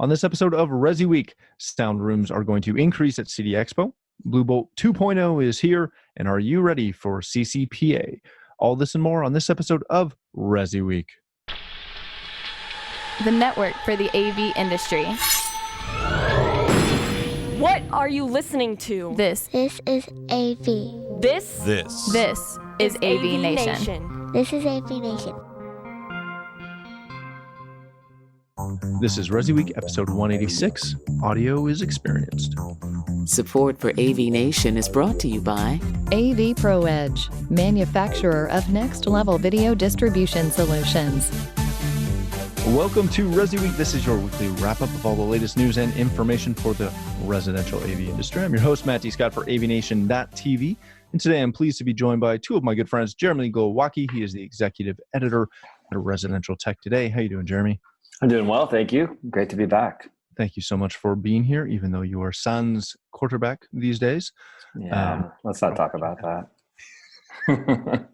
On this episode of ResiWeek, sound rooms are going to increase at CEDIA Expo. BlueBOLT 2.0 is here, and are you ready for CCPA? All this and more on this episode of ResiWeek. The network for the AV industry. What are you listening to? This is AV. This is AVNation. This is AVNation. This is ResiWeek, episode 186. Audio is experienced. Support for AVNation is brought to you by AV Pro Edge, manufacturer of next-level video distribution solutions. Welcome to ResiWeek. This is your weekly wrap-up of all the latest news and information for the residential AV industry. I'm your host, Matt D. Scott for AVNation.tv. And today I'm pleased to be joined by two of my good friends, Jeremy Glowacki. He is the executive editor at Residential Tech Today. How you doing, Jeremy? I'm doing well, thank you. Great to be back. Thank you so much for being here, even though you are Suns quarterback these days. Yeah, let's not talk about that.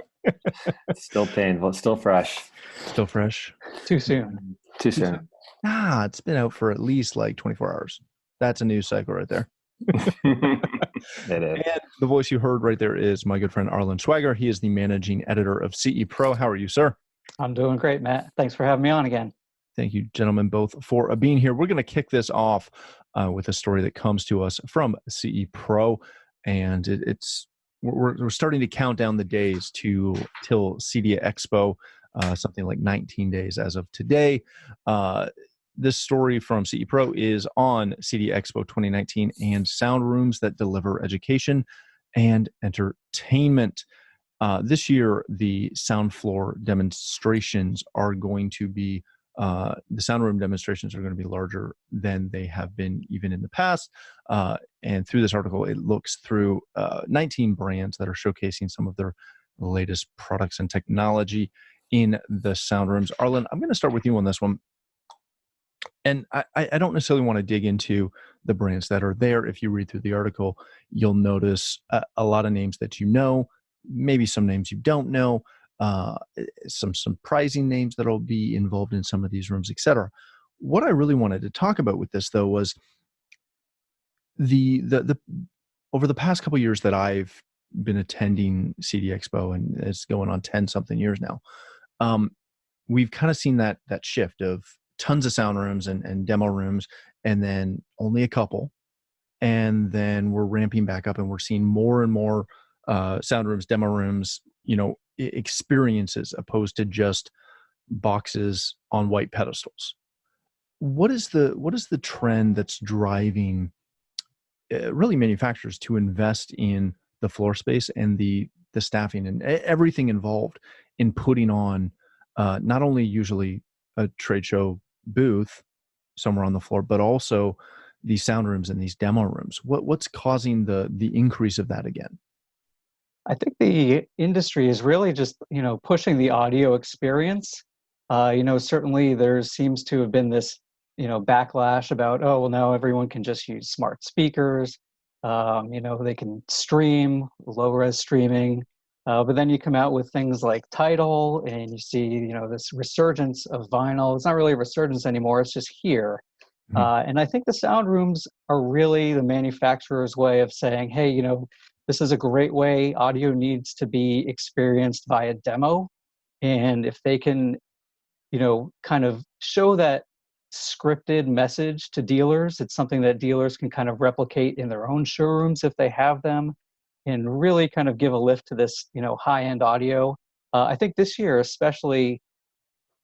Still painful, still fresh. Still fresh? Too soon. Too soon. It's been out for at least like 24 hours. That's a news cycle right there. It is. And the voice you heard right there is my good friend Arlen Schwager. He is the managing editor of CE Pro. How are you, sir? I'm doing great, Matt. Thanks for having me on again. Thank you, gentlemen, both for being here. We're going to kick this off with a story that comes to us from CE Pro, and we're starting to count down the days till CEDIA Expo, something like 19 days as of today. This story from CE Pro is on CEDIA Expo 2019 and sound rooms that deliver education and entertainment. This year, the sound floor demonstrations are going to be the sound room demonstrations are going to be larger than they have been even in the past. And through this article, it looks through 19 brands that are showcasing some of their latest products and technology in the sound rooms. Arlen, I'm going to start with you on this one. And I don't necessarily want to dig into the brands that are there. If you read through the article, you'll notice a lot of names that you know, maybe some names you don't know. Some surprising names that will be involved in some of these rooms, etc. What I really wanted to talk about with this, though, was the over the past couple of years that I've been attending CEDIA Expo, and it's going on 10-something years now. We've kind of seen that shift of tons of sound rooms and demo rooms, and then only a couple, and then we're ramping back up, and we're seeing more and more sound rooms, demo rooms, experiences opposed to just boxes on white pedestals. What is the trend that's driving really manufacturers to invest in the floor space and the staffing and everything involved in putting on not only usually a trade show booth somewhere on the floor, but also these sound rooms and these demo rooms? What's causing the increase of that again? I think the industry is really just, pushing the audio experience. Certainly there seems to have been this, backlash about, now everyone can just use smart speakers. They can stream, low-res streaming. But then you come out with things like Tidal, and you see, this resurgence of vinyl. It's not really a resurgence anymore. It's just here. Mm-hmm. And I think the sound rooms are really the manufacturer's way of saying, hey, this is a great way audio needs to be experienced via demo. And if they can, kind of show that scripted message to dealers, it's something that dealers can kind of replicate in their own showrooms if they have them, and really kind of give a lift to this, high-end audio. I think this year especially,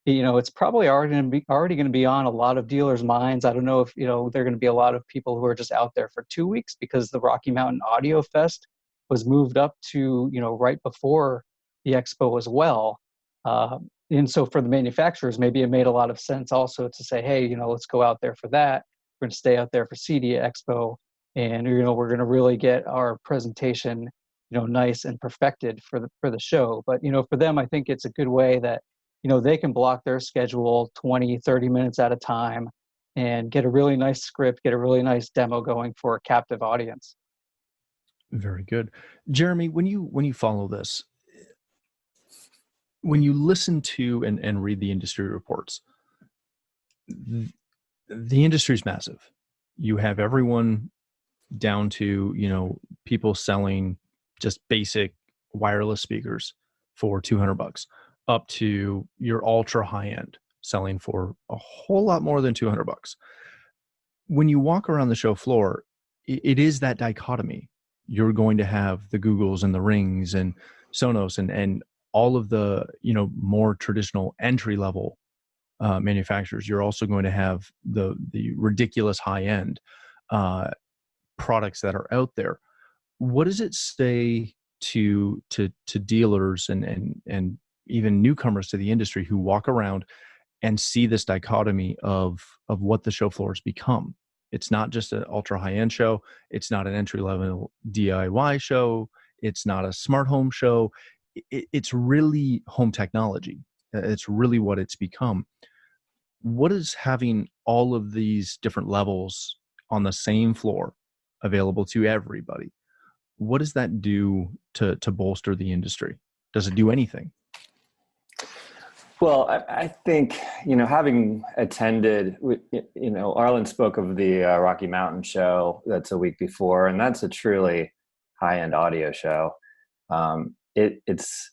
it's probably already going to be on a lot of dealers' minds. I don't know if, there are going to be a lot of people who are just out there for 2 weeks because the Rocky Mountain Audio Fest was moved up to, right before the expo as well. And so for the manufacturers, maybe it made a lot of sense also to say, hey, let's go out there for that. We're going to stay out there for CEDIA Expo, and, we're going to really get our presentation, nice and perfected for the show. But, for them, I think it's a good way that, they can block their schedule 20, 30 minutes at a time and get a really nice script, get a really nice demo going for a captive audience. Very good. Jeremy, when you follow this, when you listen to and read the industry reports, the industry's massive. You have everyone down to, people selling just basic wireless speakers for $200 up to your ultra high end selling for a whole lot more than $200. When you walk around the show floor, it is that dichotomy. You're going to have the Googles and the Rings and Sonos and all of the, more traditional entry level manufacturers. You're also going to have the ridiculous high end products that are out there. What does it say to dealers and even newcomers to the industry who walk around and see this dichotomy of what the show floor has become? It's not just an ultra high end show. It's not an entry level DIY show. It's not a smart home show. It's really home technology. It's really what it's become. What is having all of these different levels on the same floor available to everybody? What does that do to bolster the industry? Does it do anything? Well, I think, having attended, Arlen spoke of the Rocky Mountain show that's a week before, and that's a truly high-end audio show. It's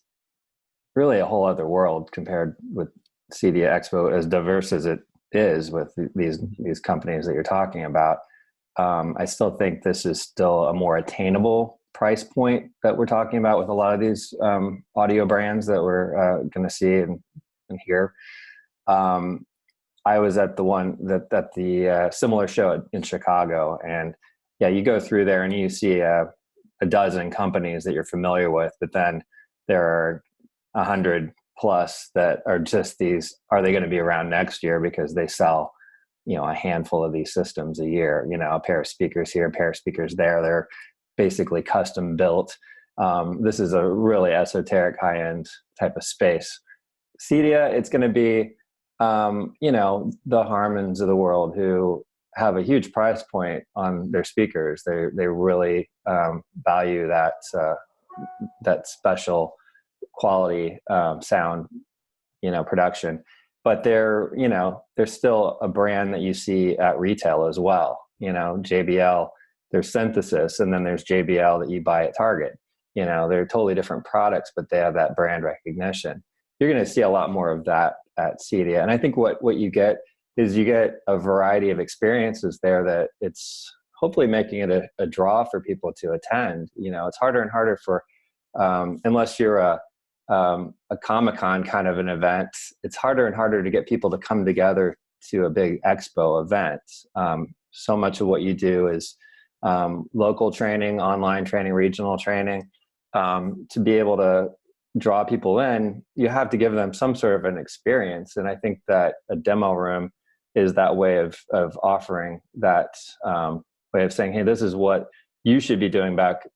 really a whole other world compared with CEDIA Expo, as diverse as it is with these companies that you're talking about. I still think this is still a more attainable price point that we're talking about with a lot of these audio brands that we're going to see and hear. I was at the similar show in Chicago, and yeah, you go through there and you see a dozen companies that you're familiar with, but then there are 100 plus that are just these. Are they going to be around next year because they sell, a handful of these systems a year? A pair of speakers here, a pair of speakers there. They're basically custom built. This is a really esoteric, high end type of space. CEDIA, it's going to be, the Harmons of the world who have a huge price point on their speakers. They really value that special quality sound, production. But they're still a brand that you see at retail as well. JBL, there's Synthesis, and then there's JBL that you buy at Target. They're totally different products, but they have that brand recognition. You're going to see a lot more of that at CEDIA. And I think what you get is you get a variety of experiences there that it's hopefully making it a draw for people to attend. It's harder and harder for, unless you're a Comic-Con kind of an event, it's harder and harder to get people to come together to a big expo event. So much of what you do is local training, online training, regional training. To be able to draw people in, you have to give them some sort of an experience. And I think that a demo room is that way of offering that way of saying, hey, this is what you should be doing back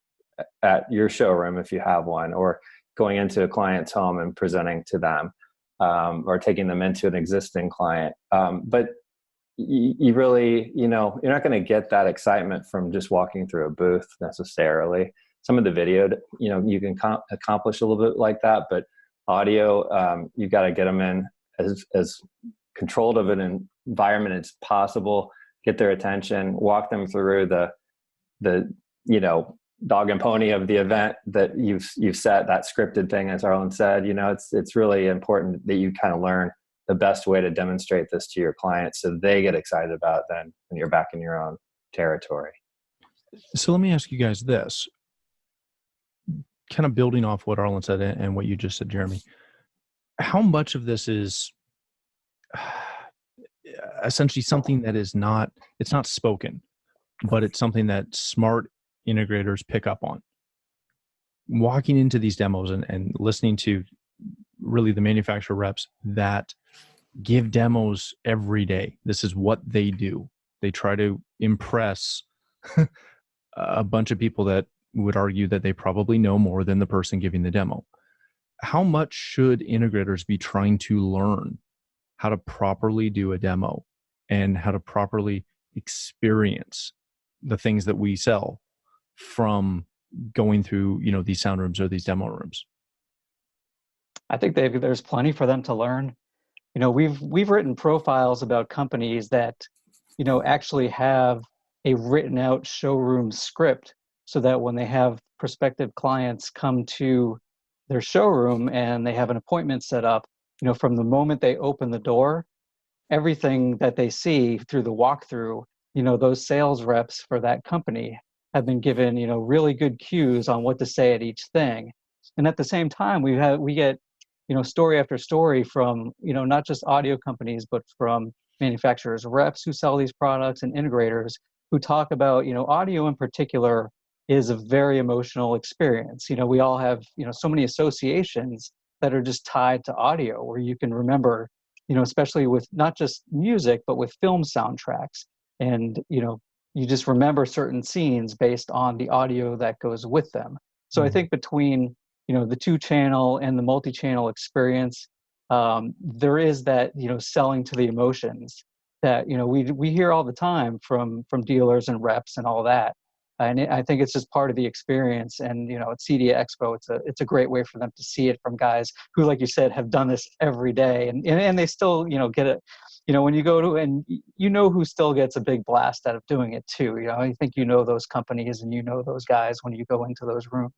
at your showroom if you have one, or going into a client's home and presenting to them, or taking them into an existing client. But you really, you're not going to get that excitement from just walking through a booth necessarily. Some of the video, you can accomplish a little bit like that, but audio, you've got to get them in as controlled of an environment as possible, get their attention, walk them through the dog and pony of the event that you've set, that scripted thing, as Arlen said. It's really important that you kind of learn the best way to demonstrate this to your clients so they get excited about it then when you're back in your own territory. So let me ask you guys this, kind of building off what Arlen said and what you just said, Jeremy. How much of this is essentially something that it's not spoken, but it's something that smart integrators pick up on? Walking into these demos and listening to really the manufacturer reps that give demos every day. This is what they do. They try to impress a bunch of people that would argue that they probably know more than the person giving the demo. How much should integrators be trying to learn how to properly do a demo and how to properly experience the things that we sell from going through, these sound rooms or these demo rooms? I think there's plenty for them to learn. We've written profiles about companies that actually have a written out showroom script so that when they have prospective clients come to their showroom and they have an appointment set up, from the moment they open the door, everything that they see through the walkthrough, those sales reps for that company have been given, really good cues on what to say at each thing. And at the same time, we get, story after story from, not just audio companies, but from manufacturers, reps who sell these products and integrators who talk about, audio in particular is a very emotional experience. We all have, so many associations that are just tied to audio where you can remember, especially with not just music, but with film soundtracks. And, you just remember certain scenes based on the audio that goes with them. So I think between, the 2-channel and the multi-channel experience, there is that, selling to the emotions that, we hear all the time from dealers and reps and all that. And I think it's just part of the experience. And, at CEDIA Expo, it's a great way for them to see it from guys who, like you said, have done this every day. And they still, get it, when you go to, and who still gets a big blast out of doing it too. I think those companies and those guys when you go into those rooms.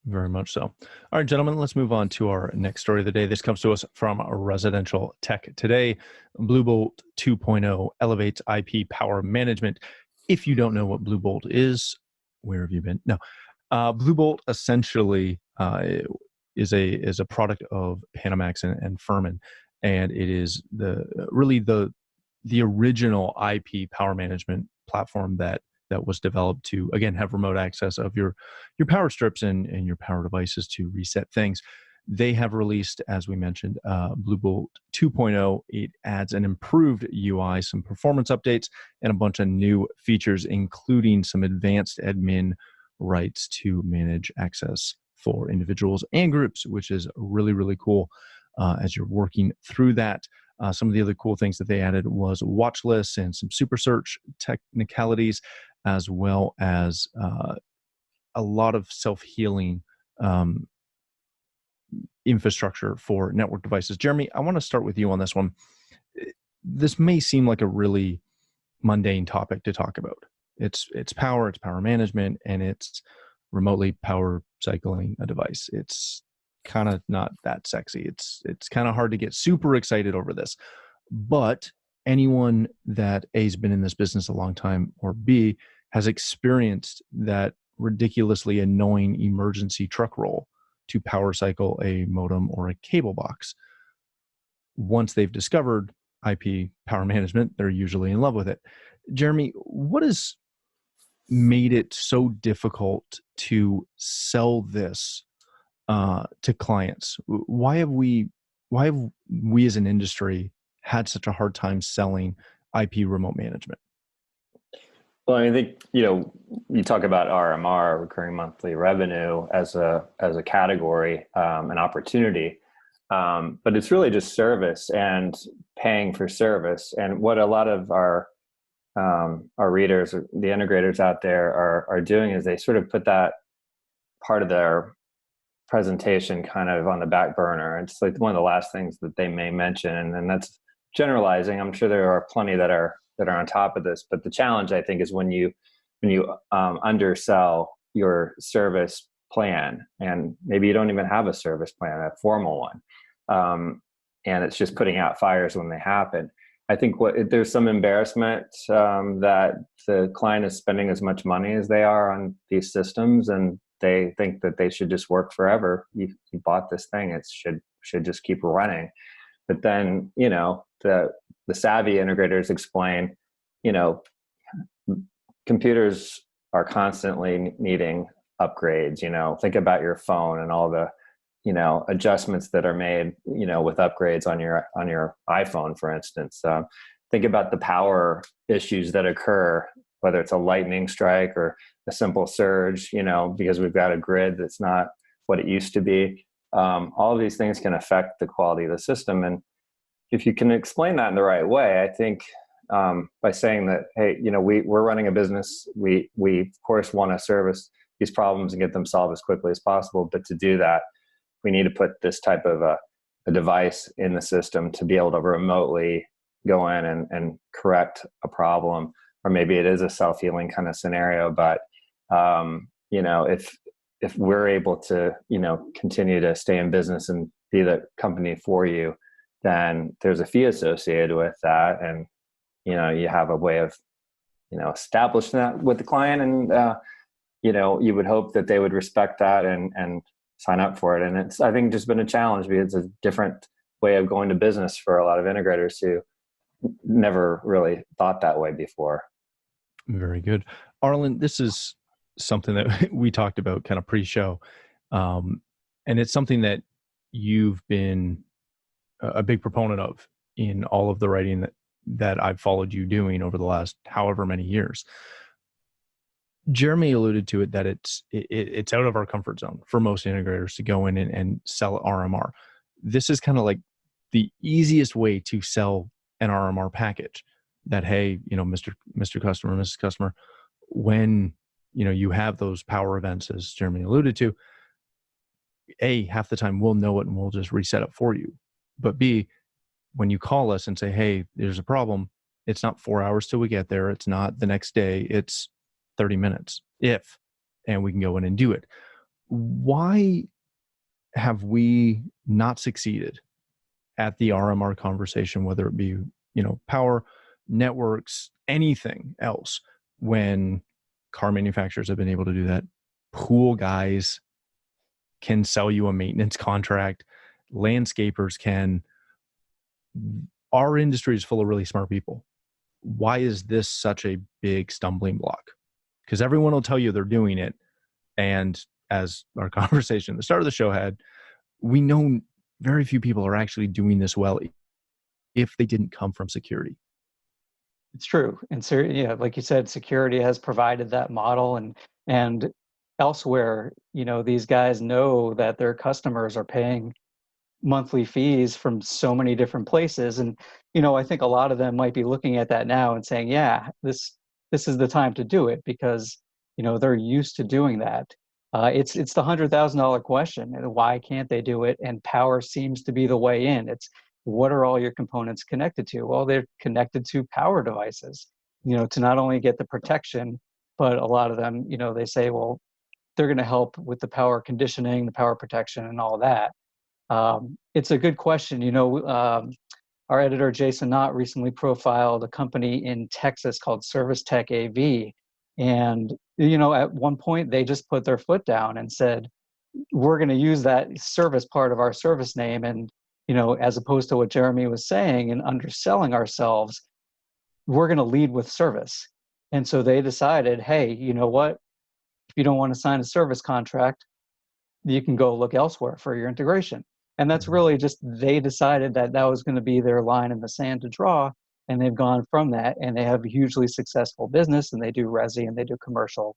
Very much so. All right, gentlemen, let's move on to our next story of the day. This comes to us from Residential Tech Today. BlueBOLT 2.0 elevates IP power management. If you don't know what BlueBOLT is, where have you been? No. BlueBOLT essentially is a product of Panamax and Furman, and it is the original IP power management platform that was developed to, again, have remote access of your power strips and your power devices to reset things. They have released, as we mentioned, BlueBOLT 2.0. It adds an improved UI, some performance updates, and a bunch of new features, including some advanced admin rights to manage access for individuals and groups, which is really, really cool as you're working through that. Some of the other cool things that they added was watch lists and some super search technicalities, as well as a lot of self-healing infrastructure for network devices. Jeremy, I want to start with you on this one. This may seem like a really mundane topic to talk about. It's power management, and it's remotely power cycling a device. It's kind of not that sexy. It's kind of hard to get super excited over this. But anyone that A, has been in this business a long time, or B, has experienced that ridiculously annoying emergency truck roll to power cycle a modem or a cable box. Once they've discovered IP power management, they're usually in love with it. Jeremy, what has made it so difficult to sell this to clients? Why have we as an industry had such a hard time selling IP remote management? Well, I think, you talk about RMR, recurring monthly revenue, as a category, an opportunity, but it's really just service and paying for service. And what a lot of our readers, the integrators out there are doing is they sort of put that part of their presentation kind of on the back burner. It's like one of the last things that they may mention, and that's generalizing. I'm sure there are plenty that are on top of this, but the challenge, I think, is when you undersell your service plan, and maybe you don't even have a service plan, a formal one, and it's just putting out fires when they happen. I think there's some embarrassment that the client is spending as much money as they are on these systems, and they think that they should just work forever. You bought this thing; it should just keep running. But then, the savvy integrators explain, computers are constantly needing upgrades. Think about your phone and all the, adjustments that are made, with upgrades on your iPhone, for instance. Think about the power issues that occur, whether it's a lightning strike or a simple surge, because we've got a grid that's not what it used to be. All of these things can affect the quality of the system. And if you can explain that in the right way, I think by saying that, hey, we're running a business, we of course want to service these problems and get them solved as quickly as possible. But to do that, we need to put this type of a device in the system to be able to remotely go in and correct a problem, or maybe it is a self-healing kind of scenario. But if we're able to continue to stay in business and be the company for you, then there's a fee associated with that, and you have a way of establishing that with the client, and you would hope that they would respect that and sign up for it. And it's, I think, just been a challenge because it's a different way of going to business for a lot of integrators who never really thought that way before. Very good. Arlen, this is something that we talked about kind of pre-show. And it's something that you've been a big proponent of in all of the writing that I've followed you doing over the last however many years. Jeremy alluded to it, that it's out of our comfort zone for most integrators to go in and sell RMR. This is kind of like the easiest way to sell an RMR package, that, hey, Mr. Customer, Mrs. Customer, when you have those power events, as Jeremy alluded to, A, half the time we'll know it and we'll just reset it for you. But B, when you call us and say, hey, there's a problem, it's not 4 hours till we get there. It's not the next day. It's 30 minutes, and we can go in and do it. Why have we not succeeded at the RMR conversation, whether it be, power, networks, anything else, when car manufacturers have been able to do that? Pool guys can sell you a maintenance contract. Landscapers can. Our industry is full of really smart people. Why is this such a big stumbling block? Because everyone will tell you they're doing it. And as our conversation at the start of the show had, we know very few people are actually doing this well if they didn't come from security. It's true. And so, like you said, security has provided that model, and elsewhere, these guys know that their customers are paying monthly fees from so many different places. And, I think a lot of them might be looking at that now and saying, yeah, this is the time to do it, because, they're used to doing that. It's the $100,000 question. And why can't they do it? And power seems to be the way in. It's, what are all your components connected to? Well, they're connected to power devices, to not only get the protection, but a lot of them, they say, well, they're going to help with the power conditioning, the power protection, and all that. It's a good question. Our editor, Jason Knott, recently profiled a company in Texas called Service Tech AV. And, at one point, they just put their foot down and said, we're going to use that service part of our service name. And, as opposed to what Jeremy was saying and underselling ourselves, we're going to lead with service. And so they decided, hey, you know what? If you don't want to sign a service contract, you can go look elsewhere for your integration. And that's really just, they decided that was going to be their line in the sand to draw. And they've gone from that, and they have a hugely successful business, and they do resi and they do commercial.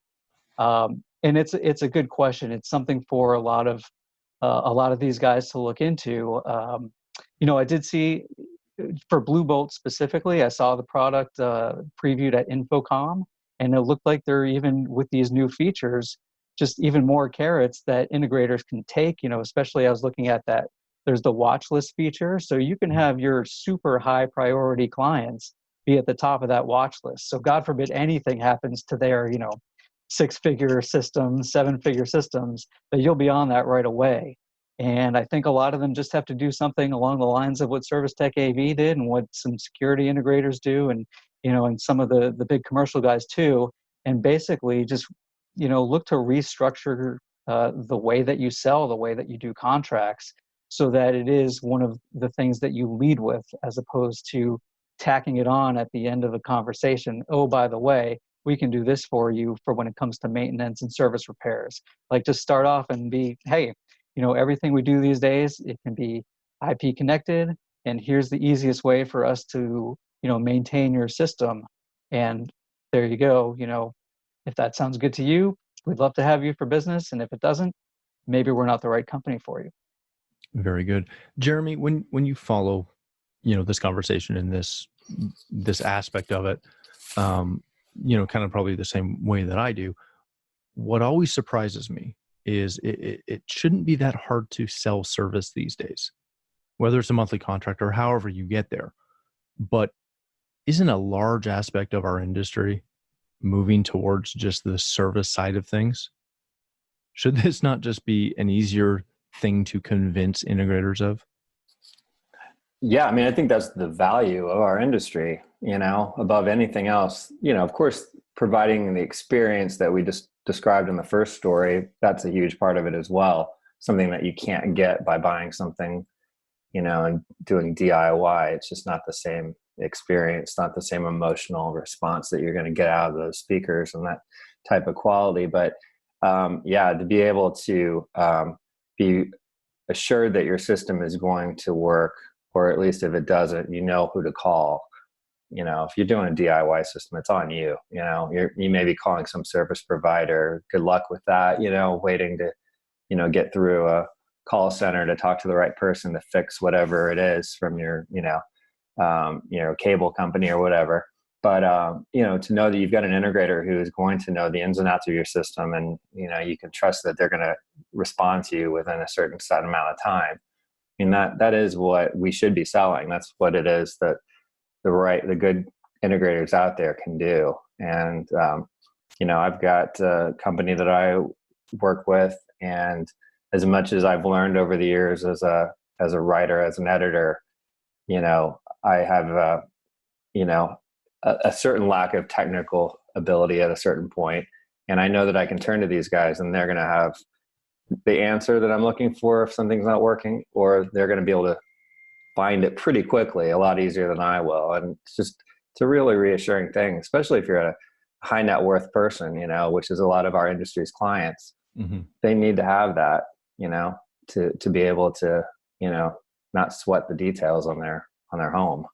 And it's a good question. It's something for a lot of these guys to look into. I did see, for BlueBOLT specifically, I saw the product previewed at Infocom, and it looked like they're, even with these new features, just even more carrots that integrators can take. Especially I was looking at that. There's the watch list feature, so you can have your super high priority clients be at the top of that watch list. So God forbid anything happens to their, 6-figure systems, 7-figure systems, that you'll be on that right away. And I think a lot of them just have to do something along the lines of what Service Tech AV did, and what some security integrators do, and and some of the big commercial guys too. And basically just look to restructure the way that you sell, the way that you do contracts, so that it is one of the things that you lead with, as opposed to tacking it on at the end of a conversation. Oh, by the way, we can do this for you for when it comes to maintenance and service repairs. Like, just start off and be, hey, everything we do these days, it can be IP connected, and here's the easiest way for us to, maintain your system. And there you go. If that sounds good to you, we'd love to have you for business. And if it doesn't, maybe we're not the right company for you. Very good. Jeremy, when you follow, this conversation and this aspect of it, kind of probably the same way that I do, what always surprises me is it shouldn't be that hard to sell service these days, whether it's a monthly contract or however you get there. But isn't a large aspect of our industry moving towards just the service side of things? Should this not just be an easier thing to convince integrators of? Yeah, I mean, I think that's the value of our industry, above anything else. Of course, providing the experience that we just described in the first story, that's a huge part of it as well. Something that you can't get by buying something, and doing DIY. It's just not the same experience, not the same emotional response that you're going to get out of those speakers and that type of quality. But to be able to be assured that your system is going to work, or at least if it doesn't, you know who to call. If you're doing a DIY system, it's on you. You may be calling some service provider. Good luck with that. Waiting to, get through a call center to talk to the right person to fix whatever it is from your, cable company or whatever. But to know that you've got an integrator who is going to know the ins and outs of your system, and you can trust that they're going to respond to you within a certain set amount of time. I mean, that is what we should be selling. That's what it is that the good integrators out there can do. And I've got a company that I work with, and as much as I've learned over the years as a writer, as an editor, I have a certain lack of technical ability at a certain point, and I know that I can turn to these guys, and they're going to have the answer that I'm looking for if something's not working, or they're going to be able to find it pretty quickly, a lot easier than I will. And it's a really reassuring thing, especially if you're a high net worth person, which is a lot of our industry's clients. Mm-hmm. They need to have that, to be able to, not sweat the details on their home.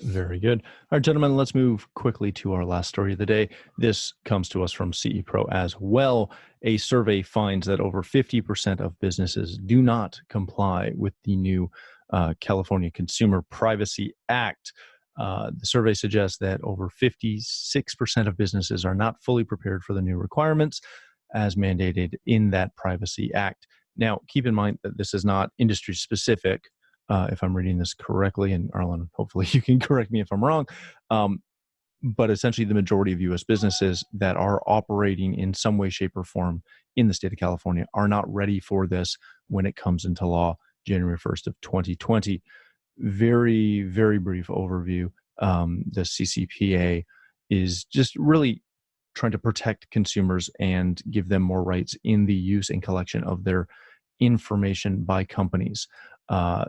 Very good. All right, gentlemen, let's move quickly to our last story of the day. This comes to us from CE Pro as well. A survey finds that over 50% of businesses do not comply with the new California Consumer Privacy Act. The survey suggests that over 56% of businesses are not fully prepared for the new requirements as mandated in that Privacy Act. Now, keep in mind that this is not industry specific. If I'm reading this correctly, and Arlen, hopefully you can correct me if I'm wrong, but essentially the majority of U.S. businesses that are operating in some way, shape, or form in the state of California are not ready for this when it comes into law January 1st of 2020. Very, very brief overview. The CCPA is just really trying to protect consumers and give them more rights in the use and collection of their information by companies.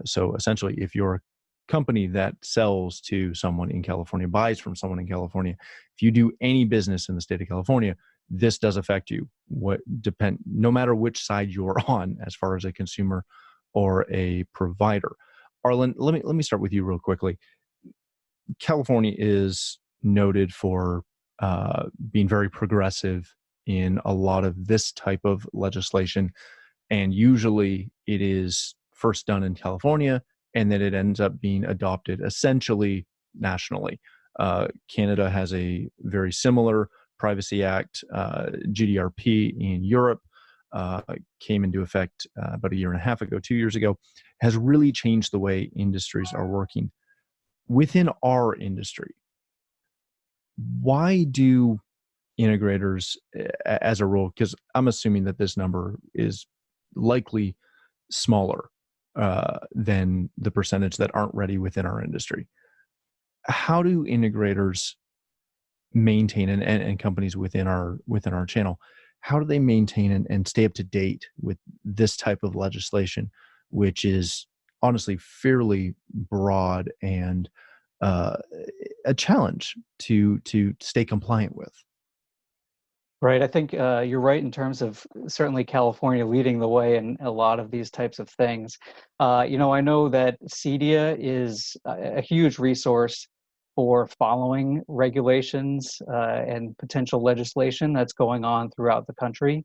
So essentially, if you're a company that sells to someone in California, buys from someone in California, if you do any business in the state of California, this does affect you. No matter which side you're on, as far as a consumer or a provider. Arlen, let me start with you real quickly. California is noted for being very progressive in a lot of this type of legislation, and usually it is first done in California, and then it ends up being adopted essentially nationally. Canada has a very similar Privacy Act. GDPR in Europe came into effect about a year and a half ago, 2 years ago, has really changed the way industries are working. Within our industry, why do integrators, as a rule, because I'm assuming that this number is likely smaller than the percentage that aren't ready within our industry. How do integrators maintain and companies within our channel, how do they maintain and stay up to date with this type of legislation, which is honestly fairly broad and a challenge to stay compliant with? Right. I think you're right in terms of certainly California leading the way in a lot of these types of things. I know that CEDIA is a huge resource for following regulations and potential legislation that's going on throughout the country.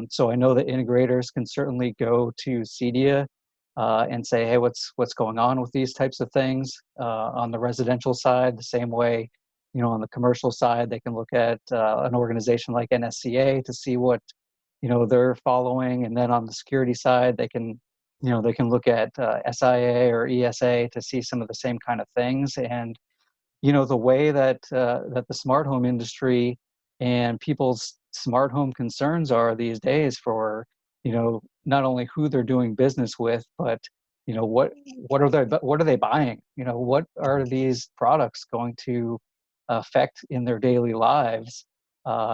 So I know that integrators can certainly go to CEDIA and say, hey, what's going on with these types of things on the residential side, the same way on the commercial side, they can look at an organization like NSCA to see what, they're following. And then on the security side, they can look at SIA or ESA to see some of the same kind of things. And, the way that that the smart home industry and people's smart home concerns are these days for, not only who they're doing business with, but what are they buying? What are these products going to affect in their daily lives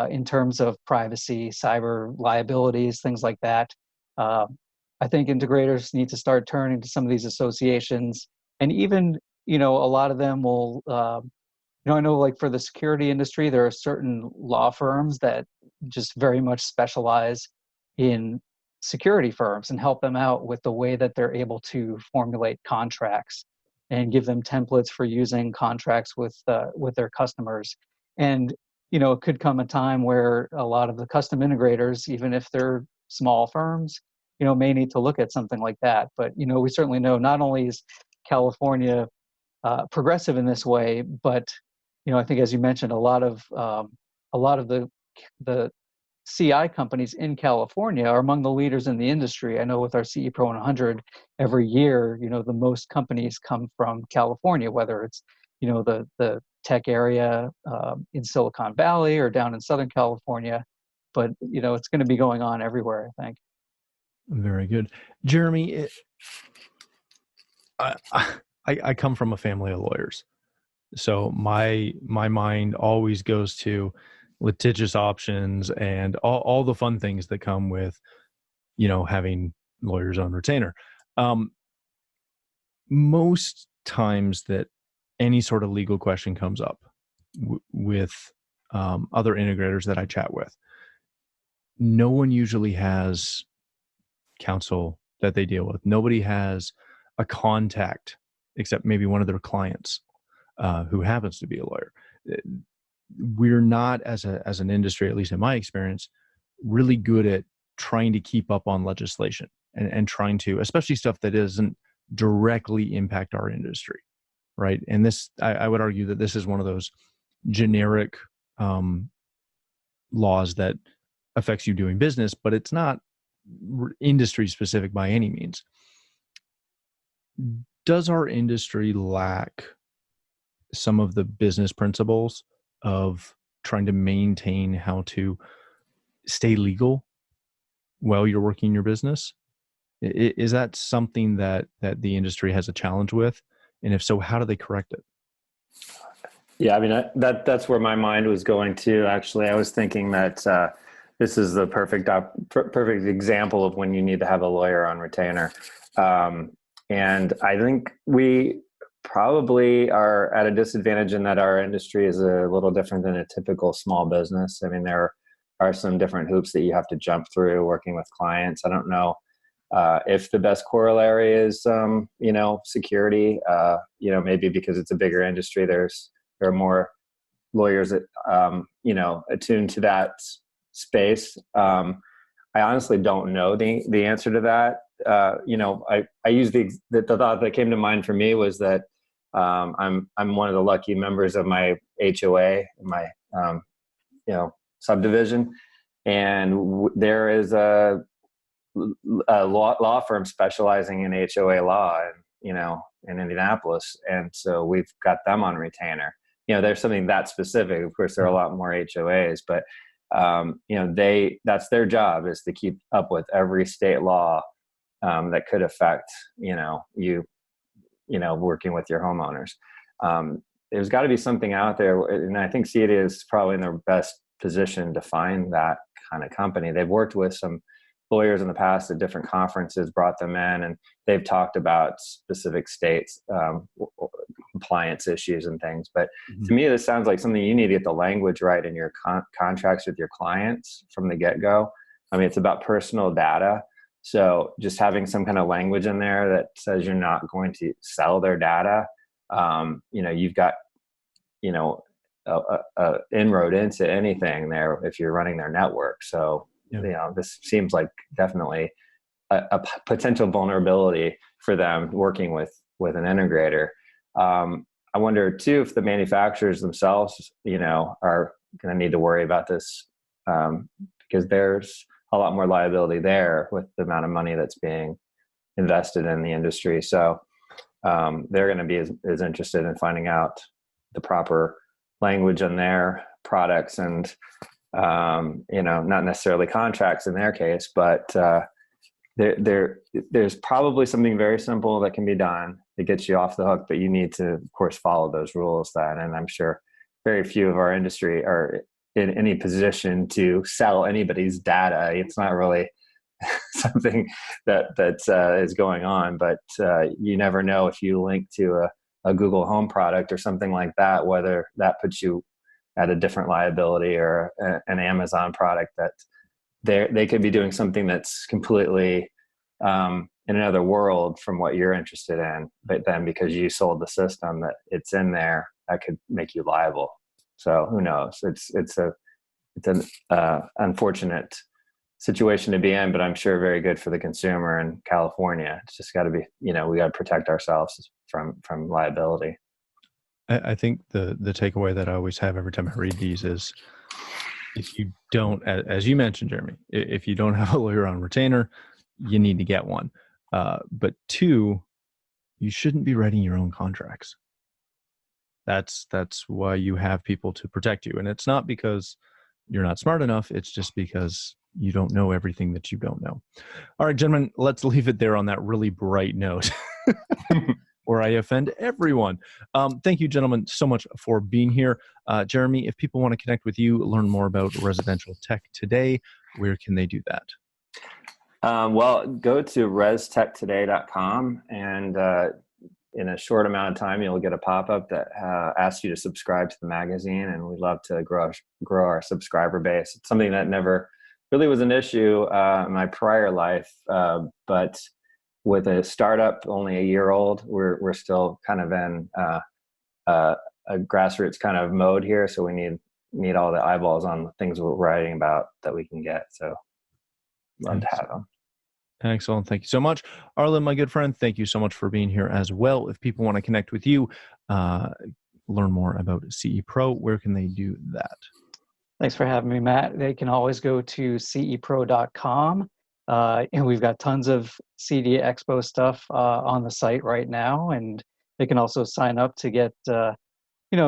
in terms of privacy, cyber liabilities, things like that. I think integrators need to start turning to some of these associations, and even a lot of them will. I know, like for the security industry, there are certain law firms that just very much specialize in security firms and help them out with the way that they're able to formulate contracts and give them templates for using contracts with their customers. And it could come a time where a lot of the custom integrators, even if they're small firms, may need to look at something like that. But we certainly know not only is California progressive in this way, but I think, as you mentioned, a lot of the CI companies in California are among the leaders in the industry. I know with our CE Pro 100, every year, the most companies come from California, whether it's, the tech area in Silicon Valley or down in Southern California. But, it's going to be going on everywhere, I think. Very good. Jeremy, I come from a family of lawyers. So my mind always goes to litigious options and all the fun things that come with, having lawyers on retainer. Most times that any sort of legal question comes up with other integrators that I chat with, no one usually has counsel that they deal with. Nobody has a contact except maybe one of their clients who happens to be a lawyer. We're not, as an industry, at least in my experience, really good at trying to keep up on legislation and trying to, especially stuff that doesn't directly impact our industry, right? And this, I would argue that this is one of those generic laws that affects you doing business, but it's not industry specific by any means. Does our industry lack some of the business principles of trying to maintain how to stay legal while you're working your business? Is that something that the industry has a challenge with? And if so, how do they correct it? Yeah, I mean, that's where my mind was going to. Actually, I was thinking that this is the perfect example of when you need to have a lawyer on retainer. And I think we probably are at a disadvantage in that our industry is a little different than a typical small business. I mean, there are some different hoops that you have to jump through working with clients. I don't know if the best corollary is, security, maybe because it's a bigger industry, there are more lawyers that, attuned to that space. I honestly don't know the answer to that. I use the thought that came to mind for me was that I'm one of the lucky members of my HOA, my subdivision, and there is a law firm specializing in HOA law, in Indianapolis, and so we've got them on retainer. There's something that specific. Of course, there are a lot more HOAs, but that's their job, is to keep up with every state law that could affect you working with your homeowners. There's got to be something out there, and I think CEDIA is probably in the best position to find that kind of company. They've worked with some lawyers in the past at different conferences, brought them in, and they've talked about specific states, compliance issues and things. But to me, this sounds like something you need to get the language right in your contracts with your clients from the get-go. I mean, it's about personal data. So just having some kind of language in there that says you're not going to sell their data, you've got, a inroad into anything there if you're running their network. So, this seems like definitely a potential vulnerability for them working with an integrator. I wonder too, if the manufacturers themselves, are going to need to worry about this, because there's a lot more liability there with the amount of money that's being invested in the industry. So they're going to be as interested in finding out, the proper language on their products and, not necessarily contracts in their case, but there's probably something very simple that can be done to get you off the hook, but you need to, of course, follow those rules then. And I'm sure very few of our industry are in any position to sell anybody's data. It's not really something that is going on, but you never know if you link to a Google Home product or something like that, whether that puts you at a different liability, or an Amazon product that they could be doing something that's completely in another world from what you're interested in. But then because you sold the system that it's in there, that could make you liable. So who knows? It's an unfortunate situation to be in, but I'm sure very good for the consumer in California. It's just got to be, we got to protect ourselves from liability. I think the takeaway that I always have every time I read these is, if you don't, as you mentioned, Jeremy, if you don't have a lawyer on retainer, you need to get one. But 2, you shouldn't be writing your own contracts. That's why you have people to protect you. And it's not because you're not smart enough. It's just because you don't know everything that you don't know. All right, gentlemen, let's leave it there on that really bright note. Or I offend everyone. Thank you, gentlemen, so much for being here. Jeremy, if people want to connect with you, learn more about residential tech today, where can they do that? Well, go to restechtoday.com, and in a short amount of time, you'll get a pop-up that asks you to subscribe to the magazine, and we'd love to grow our subscriber base. It's something that never really was an issue in my prior life, but with a startup only a year old, we're still kind of in a grassroots kind of mode here. So we need all the eyeballs on the things we're writing about that we can get. So love to have them. Excellent. Thank you so much. Arlen, my good friend, thank you so much for being here as well. If people want to connect with you, learn more about CE Pro, where can they do that? Thanks for having me, Matt. They can always go to cepro.com. And we've got tons of CEDIA Expo stuff on the site right now, and they can also sign up to get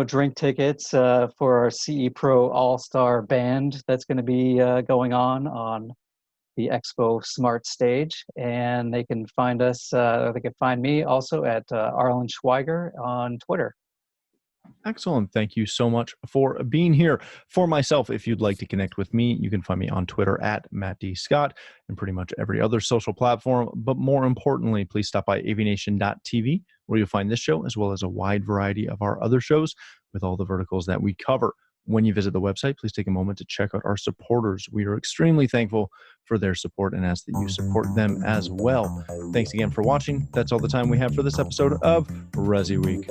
drink tickets for our CE Pro All-Star Band that's going to be going on the Expo Smart Stage. And they can find us, they can find me also at Arlen Schweiger on Twitter. Excellent. Thank you so much for being here. For myself, if you'd like to connect with me, you can find me on Twitter at Matt D. Scott and pretty much every other social platform. But more importantly, please stop by AVNation.tv, where you'll find this show as well as a wide variety of our other shows with all the verticals that we cover. When you visit the website, please take a moment to check out our supporters. We are extremely thankful for their support and ask that you support them as well. Thanks again for watching. That's all the time we have for this episode of ResiWeek.